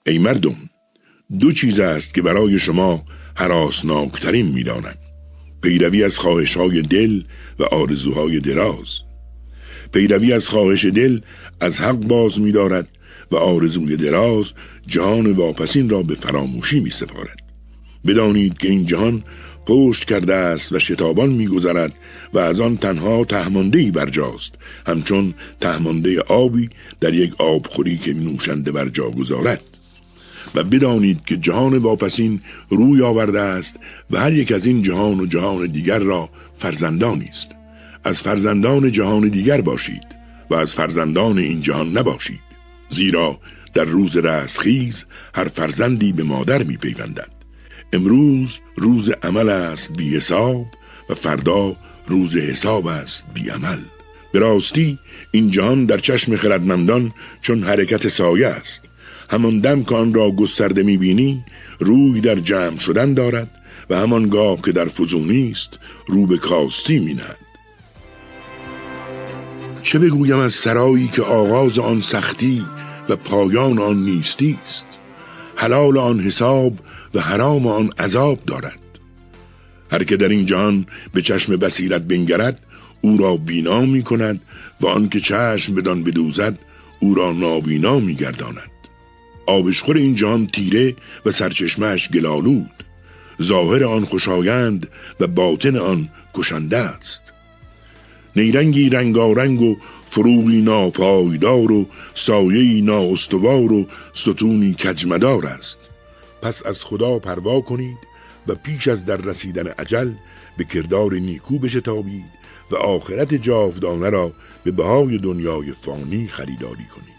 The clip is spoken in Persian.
ای مردم، دو چیز است که برای شما هراسناکترین می‌دانم: پیروی از خواهش‌های دل و آرزوهای دراز. پیروی از خواهش دل از حق باز می‌دارد و آرزوی دراز جهان واپسین را به فراموشی می‌سپارد. بدانید که این جهان پشت کرده است و شتابان می‌گذرد و از آن تنها تهمانده‌ای برجاست، همچون تهمانده آبی در یک آبخوری که نوشنده بر جا گذارد. و بدانید که جهان واپسین روی آورده است و هر یک از این جهان و جهان دیگر را فرزندانی است. از فرزندان جهان دیگر باشید و از فرزندان این جهان نباشید، زیرا در روز رستخیز هر فرزندی به مادر می پیوندد. امروز روز عمل است بی حساب و فردا روز حساب است بی عمل. به راستی این جهان در چشم خردمندان چون حرکت سایه است. همان دم که آن را گسترده می‌بینی روی در جمع شدن دارد و همان گاه که در فزونی است رو به کاستی می‌نهد. چه بگویم از سرایی که آغاز آن سختی و پایان آن نیستی است، حلال آن حساب و حرام آن عذاب دارد. هر که در این جهان به چشم بصیرت بنگرد او را بینا می‌کند و آن که چشم بدان بدوزد او را نابینا می‌گرداند. آبشخور این جهان تیره و سرچشمه‌اش گلالود، ظاهر آن خوشایند و باطن آن کشنده است. نیرنگی رنگارنگ و فروغی ناپایدار و سایه‌ای نااستوار و ستونی کجمدار است. پس از خدا پروا کنید و پیش از در رسیدن اجل به کردار نیکو بشتابید و آخرت جاودانه را به بهای دنیای فانی خریداری کنید.